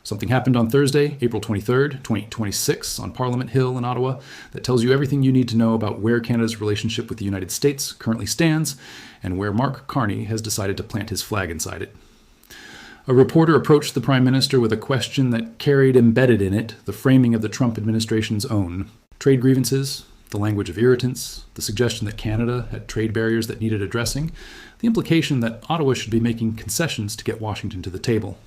Something happened on Thursday, April 23rd, 2026, on Parliament Hill in Ottawa that tells you everything you need to know about where Canada's relationship with the United States currently stands and where Mark Carney has decided to plant his flag inside it. A reporter approached the Prime Minister with a question that carried embedded in it the framing of the Trump administration's own. Trade grievances, the language of irritants, the suggestion that Canada had trade barriers that needed addressing, the implication that Ottawa should be making concessions to get Washington to the table.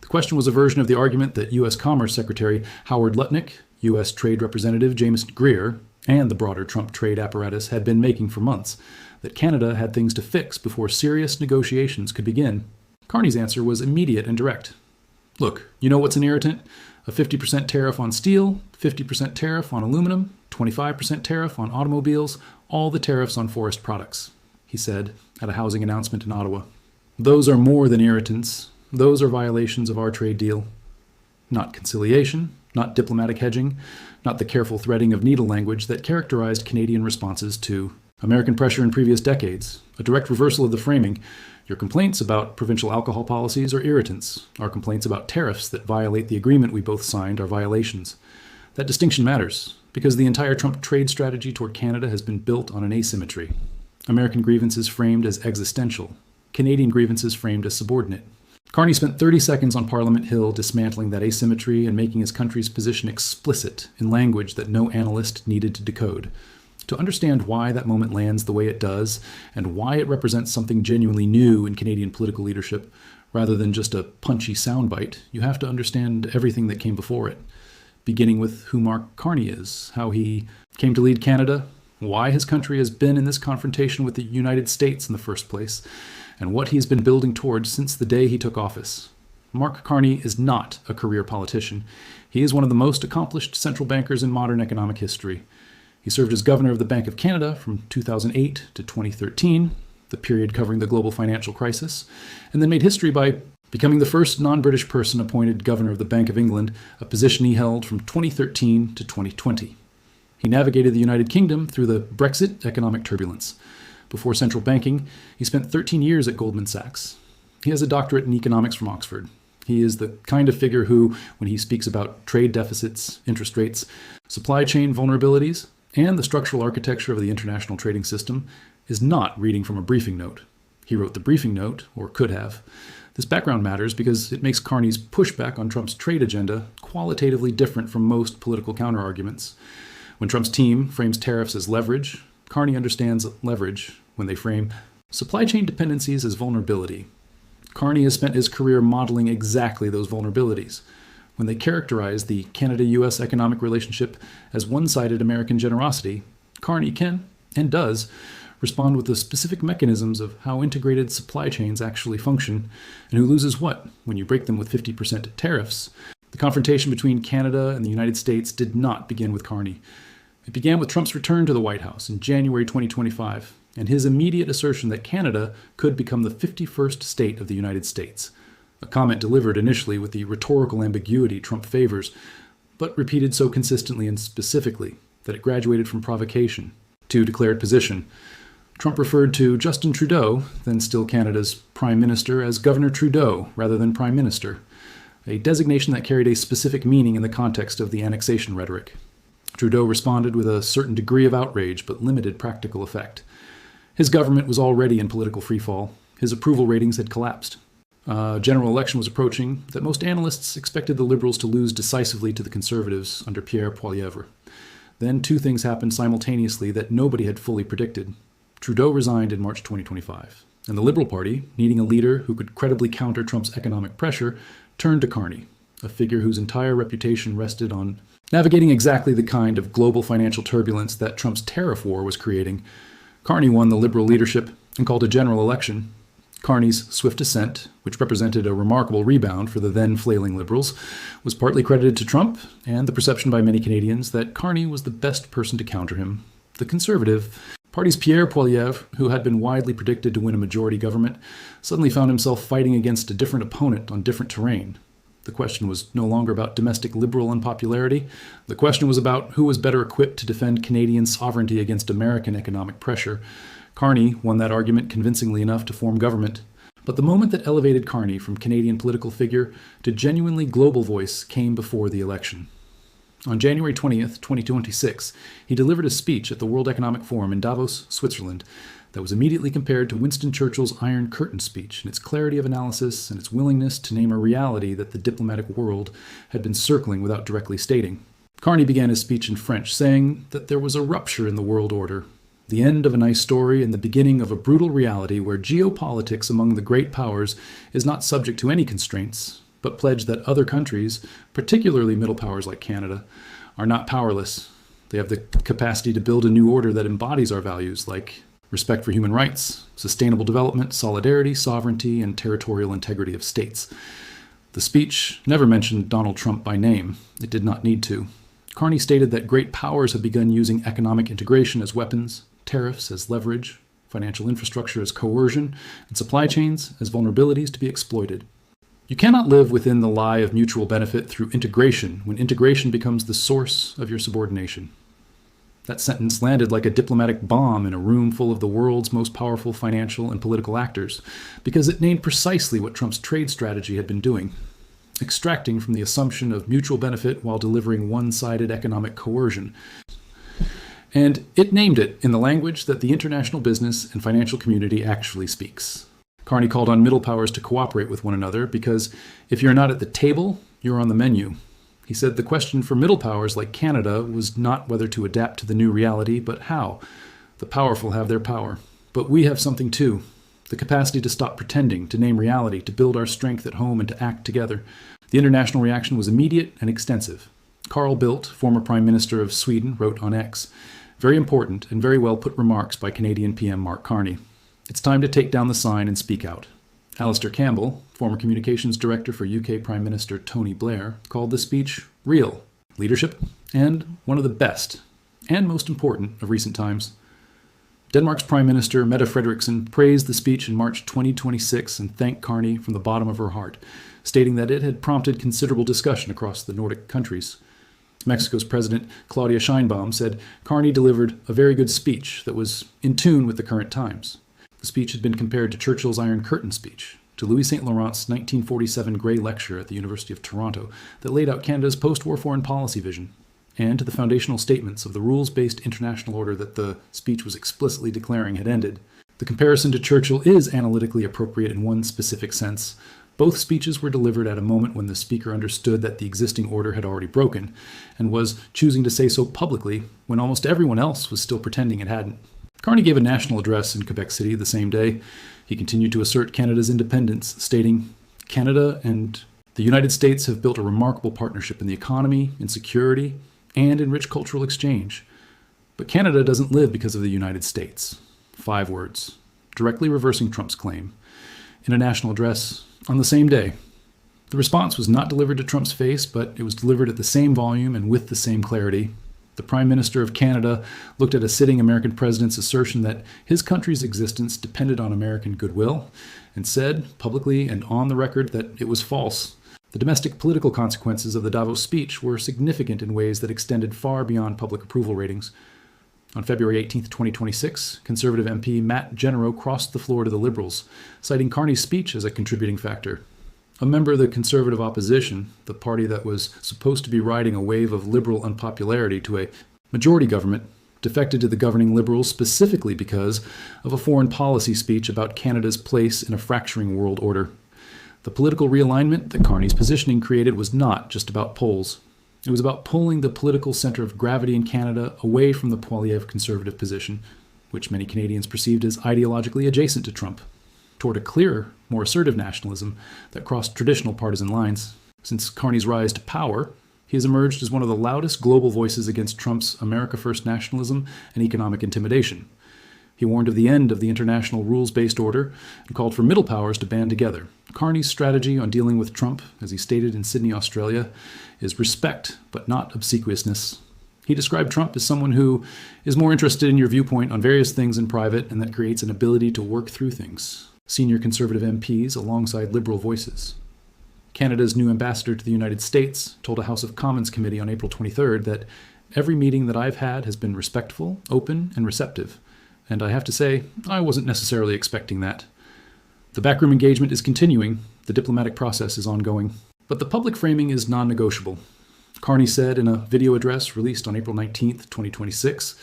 The question was a version of the argument that U.S. Commerce Secretary Howard Lutnick, U.S. Trade Representative James Greer, and the broader Trump trade apparatus had been making for months, that Canada had things to fix before serious negotiations could begin. Carney's answer was immediate and direct. Look, you know what's an irritant? A 50% tariff on steel, 50% tariff on aluminum, 25% tariff on automobiles, all the tariffs on forest products, he said at a housing announcement in Ottawa. Those are more than irritants. Those are violations of our trade deal. Not conciliation, not diplomatic hedging, not the careful threading of needle language that characterized Canadian responses to American pressure in previous decades. A direct reversal of the framing. Your complaints about provincial alcohol policies are irritants. Our complaints about tariffs that violate the agreement we both signed are violations. That distinction matters, because the entire Trump trade strategy toward Canada has been built on an asymmetry. American grievances framed as existential. Canadian grievances framed as subordinate. Carney spent 30 seconds on Parliament Hill dismantling that asymmetry and making his country's position explicit in language that no analyst needed to decode. To understand why that moment lands the way it does, and why it represents something genuinely new in Canadian political leadership, rather than just a punchy soundbite, you have to understand everything that came before it, beginning with who Mark Carney is, how he came to lead Canada, why his country has been in this confrontation with the United States in the first place, and what he's been building towards since the day he took office. Mark Carney is not a career politician. He is one of the most accomplished central bankers in modern economic history. He served as governor of the Bank of Canada from 2008 to 2013, the period covering the global financial crisis, and then made history by becoming the first non-British person appointed governor of the Bank of England, a position he held from 2013 to 2020. He navigated the United Kingdom through the Brexit economic turbulence. Before central banking, he spent 13 years at Goldman Sachs. He has a doctorate in economics from Oxford. He is the kind of figure who, when he speaks about trade deficits, interest rates, supply chain vulnerabilities, and the structural architecture of the international trading system, is not reading from a briefing note. He wrote the briefing note, or could have. This background matters because it makes Carney's pushback on Trump's trade agenda qualitatively different from most political counterarguments. When Trump's team frames tariffs as leverage, Carney understands leverage when they frame supply chain dependencies as vulnerability. Carney has spent his career modeling exactly those vulnerabilities. When they characterize the Canada-U.S. economic relationship as one-sided American generosity, Carney can, and does, respond with the specific mechanisms of how integrated supply chains actually function, and who loses what when you break them with 50% tariffs. The confrontation between Canada and the United States did not begin with Carney. It began with Trump's return to the White House in January 2025, and his immediate assertion that Canada could become the 51st state of the United States. A comment delivered initially with the rhetorical ambiguity Trump favors, but repeated so consistently and specifically that it graduated from provocation to declared position. Trump referred to Justin Trudeau, then still Canada's Prime Minister, as Governor Trudeau rather than Prime Minister, a designation that carried a specific meaning in the context of the annexation rhetoric. Trudeau responded with a certain degree of outrage but limited practical effect. His government was already in political freefall. His approval ratings had collapsed. A general election was approaching that most analysts expected the Liberals to lose decisively to the Conservatives under Pierre Poilievre. Then two things happened simultaneously that nobody had fully predicted. Trudeau resigned in March 2025, and the Liberal Party, needing a leader who could credibly counter Trump's economic pressure, turned to Carney, a figure whose entire reputation rested on navigating exactly the kind of global financial turbulence that Trump's tariff war was creating. Carney won the Liberal leadership and called a general election. Carney's swift ascent, which represented a remarkable rebound for the then flailing Liberals, was partly credited to Trump and the perception by many Canadians that Carney was the best person to counter him. The Conservative Party's Pierre Poilievre, who had been widely predicted to win a majority government, suddenly found himself fighting against a different opponent on different terrain. The question was no longer about domestic Liberal unpopularity. The question was about who was better equipped to defend Canadian sovereignty against American economic pressure. Carney won that argument convincingly enough to form government. But the moment that elevated Carney from Canadian political figure to genuinely global voice came before the election. On January 20th, 2026, he delivered a speech at the World Economic Forum in Davos, Switzerland, that was immediately compared to Winston Churchill's Iron Curtain speech in its clarity of analysis and its willingness to name a reality that the diplomatic world had been circling without directly stating. Carney began his speech in French, saying that there was a rupture in the world order, the end of a nice story and the beginning of a brutal reality where geopolitics among the great powers is not subject to any constraints, but pledge that other countries, particularly middle powers like Canada, are not powerless. They have the capacity to build a new order that embodies our values like respect for human rights, sustainable development, solidarity, sovereignty, and territorial integrity of states. The speech never mentioned Donald Trump by name. It did not need to. Carney stated that great powers have begun using economic integration as weapons, tariffs as leverage, financial infrastructure as coercion, and supply chains as vulnerabilities to be exploited. You cannot live within the lie of mutual benefit through integration when integration becomes the source of your subordination. That sentence landed like a diplomatic bomb in a room full of the world's most powerful financial and political actors, because it named precisely what Trump's trade strategy had been doing, extracting from the assumption of mutual benefit while delivering one-sided economic coercion. And it named it in the language that the international business and financial community actually speaks. Carney called on middle powers to cooperate with one another because if you're not at the table, you're on the menu. He said the question for middle powers like Canada was not whether to adapt to the new reality, but how. The powerful have their power. But we have something too. The capacity to stop pretending, to name reality, to build our strength at home and to act together. The international reaction was immediate and extensive. Carl Bildt, former Prime Minister of Sweden, wrote on X, very important and very well put remarks by Canadian PM Mark Carney. It's time to take down the sign and speak out. Alistair Campbell, former communications director for UK Prime Minister Tony Blair, called the speech real, leadership, and one of the best, and most important, of recent times. Denmark's Prime Minister Mette Frederiksen praised the speech in March 2026 and thanked Carney from the bottom of her heart, stating that it had prompted considerable discussion across the Nordic countries. Mexico's President Claudia Sheinbaum said Carney delivered a very good speech that was in tune with the current times. The speech had been compared to Churchill's Iron Curtain speech, to Louis St. Laurent's 1947 Gray Lecture at the University of Toronto that laid out Canada's post-war foreign policy vision, and to the foundational statements of the rules-based international order that the speech was explicitly declaring had ended. The comparison to Churchill is analytically appropriate in one specific sense. Both speeches were delivered at a moment when the speaker understood that the existing order had already broken, and was choosing to say so publicly when almost everyone else was still pretending it hadn't. Carney gave a national address in Quebec City the same day. He continued to assert Canada's independence, stating, Canada and the United States have built a remarkable partnership in the economy, in security, and in rich cultural exchange. But Canada doesn't live because of the United States. 5 words, directly reversing Trump's claim. In a national address on the same day. The response was not delivered to Trump's face, but it was delivered at the same volume and with the same clarity. The Prime Minister of Canada looked at a sitting American president's assertion that his country's existence depended on American goodwill and said, publicly and on the record, that it was false. The domestic political consequences of the Davos speech were significant in ways that extended far beyond public approval ratings. On February 18, 2026, Conservative MP Matt Genero crossed the floor to the Liberals, citing Carney's speech as a contributing factor. A member of the Conservative opposition, the party that was supposed to be riding a wave of Liberal unpopularity to a majority government, defected to the governing Liberals specifically because of a foreign policy speech about Canada's place in a fracturing world order. The political realignment that Carney's positioning created was not just about polls. It was about pulling the political center of gravity in Canada away from the Poilievre conservative position, which many Canadians perceived as ideologically adjacent to Trump, toward a clearer, more assertive nationalism that crossed traditional partisan lines. Since Carney's rise to power, he has emerged as one of the loudest global voices against Trump's America First nationalism and economic intimidation. He warned of the end of the international rules-based order and called for middle powers to band together. Carney's strategy on dealing with Trump, as he stated in Sydney, Australia, is respect, but not obsequiousness. He described Trump as someone who is more interested in your viewpoint on various things in private and that creates an ability to work through things. Senior Conservative MPs alongside Liberal voices. Canada's new ambassador to the United States told a House of Commons committee on April 23rd that every meeting that I've had has been respectful, open, and receptive. And I have to say, I wasn't necessarily expecting that. The backroom engagement is continuing, the diplomatic process is ongoing. But the public framing is non-negotiable. Carney said in a video address released on April 19, 2026,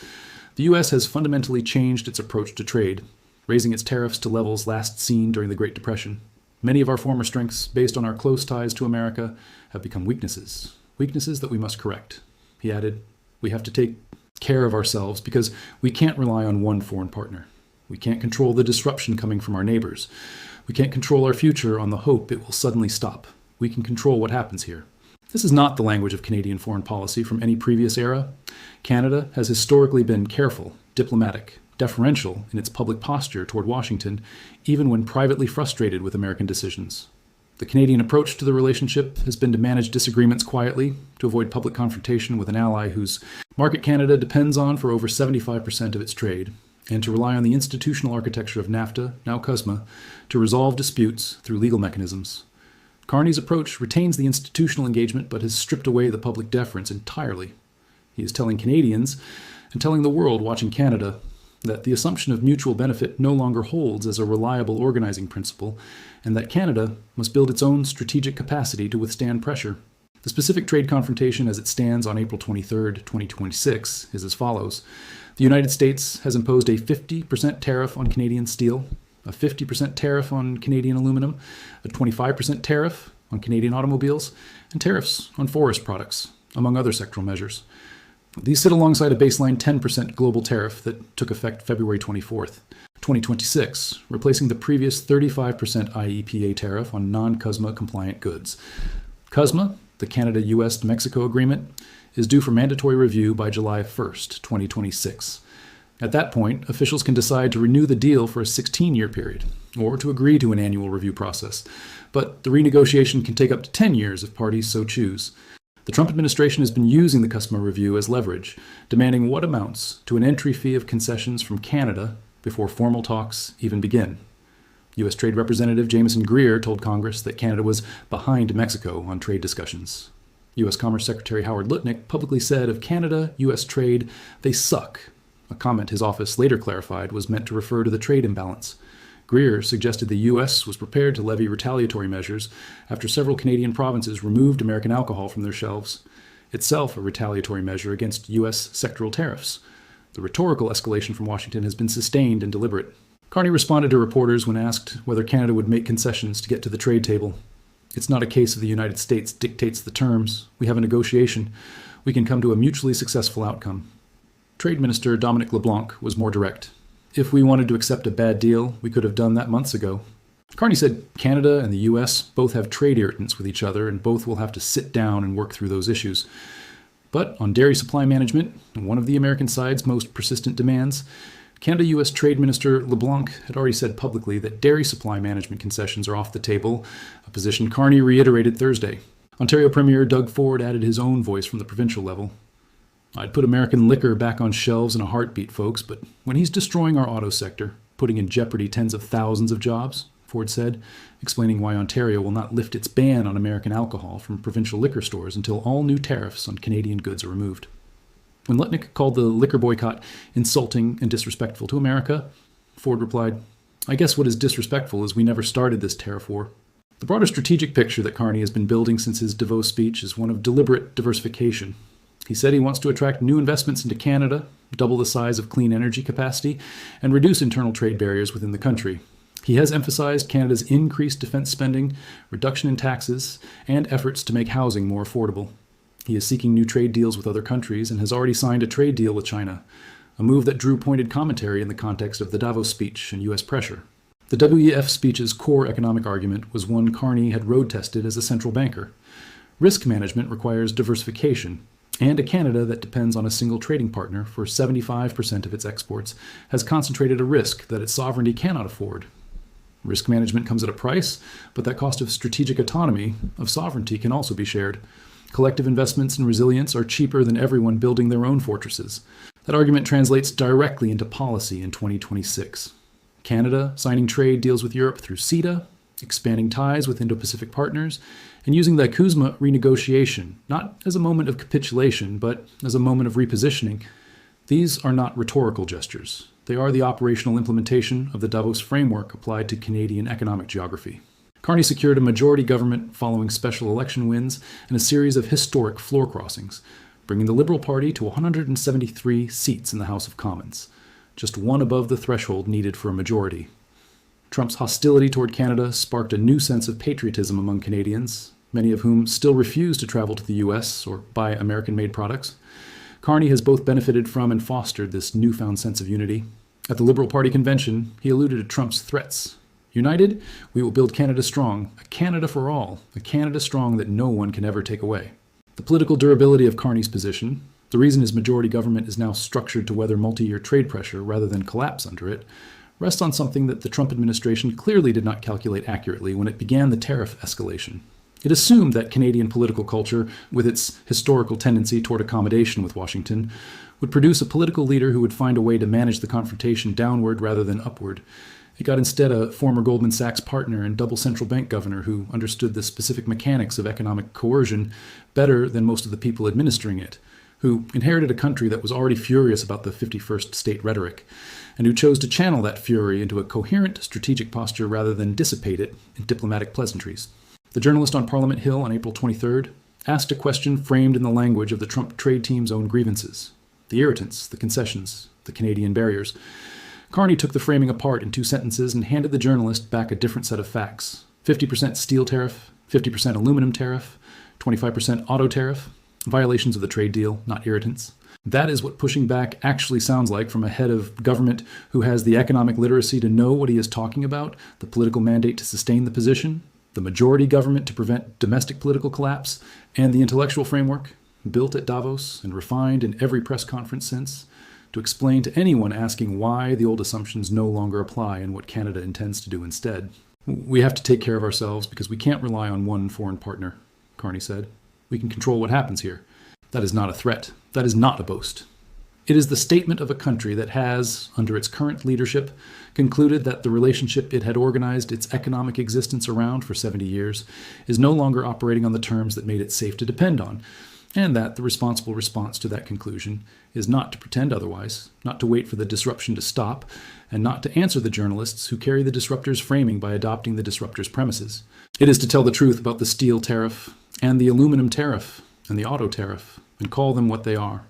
the U.S. has fundamentally changed its approach to trade, raising its tariffs to levels last seen during the Great Depression. Many of our former strengths, based on our close ties to America, have become weaknesses that we must correct. He added, we have to take care of ourselves because we can't rely on one foreign partner. We can't control the disruption coming from our neighbors. We can't control our future on the hope it will suddenly stop. We can control what happens here. This is not the language of Canadian foreign policy from any previous era. Canada has historically been careful, diplomatic, deferential in its public posture toward Washington, even when privately frustrated with American decisions. The Canadian approach to the relationship has been to manage disagreements quietly, to avoid public confrontation with an ally whose market Canada depends on for over 75% of its trade, and to rely on the institutional architecture of NAFTA, now CUSMA, to resolve disputes through legal mechanisms. Carney's approach retains the institutional engagement but has stripped away the public deference entirely. He is telling Canadians, and telling the world watching Canada, that the assumption of mutual benefit no longer holds as a reliable organizing principle, and that Canada must build its own strategic capacity to withstand pressure. The specific trade confrontation as it stands on April 23, 2026, is as follows. The United States has imposed a 50% tariff on Canadian steel, a 50% tariff on Canadian aluminum, a 25% tariff on Canadian automobiles, and tariffs on forest products, among other sectoral measures. These sit alongside a baseline 10% global tariff that took effect February 24, 2026, replacing the previous 35% IEPA tariff on non-CUSMA compliant goods. CUSMA, the Canada-US-Mexico Agreement, is due for mandatory review by July 1, 2026. At that point, officials can decide to renew the deal for a 16-year period, or to agree to an annual review process. But the renegotiation can take up to 10 years if parties so choose. The Trump administration has been using the CUSMA review as leverage, demanding what amounts to an entry fee of concessions from Canada before formal talks even begin. U.S. Trade Representative Jameson Greer told Congress that Canada was behind Mexico on trade discussions. U.S. Commerce Secretary Howard Lutnick publicly said of Canada-U.S. trade, they suck, a comment his office later clarified was meant to refer to the trade imbalance. Greer suggested the U.S. was prepared to levy retaliatory measures after several Canadian provinces removed American alcohol from their shelves, itself a retaliatory measure against U.S. sectoral tariffs. The rhetorical escalation from Washington has been sustained and deliberate. Carney responded to reporters when asked whether Canada would make concessions to get to the trade table. It's not a case of the United States dictates the terms. We have a negotiation. We can come to a mutually successful outcome. Trade Minister Dominic LeBlanc was more direct. If we wanted to accept a bad deal, we could have done that months ago. Carney said Canada and the U.S. both have trade irritants with each other, and both will have to sit down and work through those issues. But on dairy supply management, one of the American side's most persistent demands, Canada-U.S. Trade Minister LeBlanc had already said publicly that dairy supply management concessions are off the table, a position Carney reiterated Thursday. Ontario Premier Doug Ford added his own voice from the provincial level. I'd put American liquor back on shelves in a heartbeat, folks, but when he's destroying our auto sector, putting in jeopardy tens of thousands of jobs, Ford said, explaining why Ontario will not lift its ban on American alcohol from provincial liquor stores until all new tariffs on Canadian goods are removed. When Lutnick called the liquor boycott insulting and disrespectful to America, Ford replied, I guess what is disrespectful is we never started this tariff war. The broader strategic picture that Carney has been building since his Davos speech is one of deliberate diversification. He said he wants to attract new investments into Canada, double the size of clean energy capacity, and reduce internal trade barriers within the country. He has emphasized Canada's increased defense spending, reduction in taxes, and efforts to make housing more affordable. He is seeking new trade deals with other countries and has already signed a trade deal with China, a move that drew pointed commentary in the context of the Davos speech and U.S. pressure. The WEF speech's core economic argument was one Carney had road-tested as a central banker. Risk management requires diversification, and a Canada that depends on a single trading partner for 75% of its exports has concentrated a risk that its sovereignty cannot afford. Risk management comes at a price, but that cost of strategic autonomy, of sovereignty, can also be shared. Collective investments in resilience are cheaper than everyone building their own fortresses. That argument translates directly into policy in 2026. Canada signing trade deals with Europe through CETA, expanding ties with Indo-Pacific partners, and using the CUSMA renegotiation, not as a moment of capitulation, but as a moment of repositioning. These are not rhetorical gestures. They are the operational implementation of the Davos framework applied to Canadian economic geography. Carney secured a majority government following special election wins and a series of historic floor crossings, bringing the Liberal Party to 173 seats in the House of Commons, just one above the threshold needed for a majority. Trump's hostility toward Canada sparked a new sense of patriotism among Canadians, many of whom still refuse to travel to the U.S. or buy American-made products. Carney has both benefited from and fostered this newfound sense of unity. At the Liberal Party convention, he alluded to Trump's threats. United, we will build Canada strong, a Canada for all, a Canada strong that no one can ever take away. The political durability of Carney's position, the reason his majority government is now structured to weather multi-year trade pressure rather than collapse under it, rests on something that the Trump administration clearly did not calculate accurately when it began the tariff escalation. It assumed that Canadian political culture, with its historical tendency toward accommodation with Washington, would produce a political leader who would find a way to manage the confrontation downward rather than upward. It got instead a former Goldman Sachs partner and double central bank governor who understood the specific mechanics of economic coercion better than most of the people administering it, who inherited a country that was already furious about the 51st state rhetoric, and who chose to channel that fury into a coherent strategic posture rather than dissipate it in diplomatic pleasantries. The journalist on Parliament Hill on April 23rd asked a question framed in the language of the Trump trade team's own grievances: the irritants, the concessions, the Canadian barriers. Carney took the framing apart in 2 sentences and handed the journalist back a different set of facts: 50% steel tariff, 50% aluminum tariff, 25% auto tariff, violations of the trade deal, not irritants. That is what pushing back actually sounds like from a head of government who has the economic literacy to know what he is talking about, the political mandate to sustain the position, the majority government to prevent domestic political collapse, and the intellectual framework, built at Davos and refined in every press conference since, to explain to anyone asking why the old assumptions no longer apply and what Canada intends to do instead. We have to take care of ourselves because we can't rely on one foreign partner, Carney said. We can control what happens here. That is not a threat. That is not a boast. It is the statement of a country that has, under its current leadership, concluded that the relationship it had organized its economic existence around for 70 years is no longer operating on the terms that made it safe to depend on, and that the responsible response to that conclusion is not to pretend otherwise, not to wait for the disruption to stop, and not to answer the journalists who carry the disruptor's framing by adopting the disruptor's premises. It is to tell the truth about the steel tariff and the aluminum tariff and the auto tariff and call them what they are: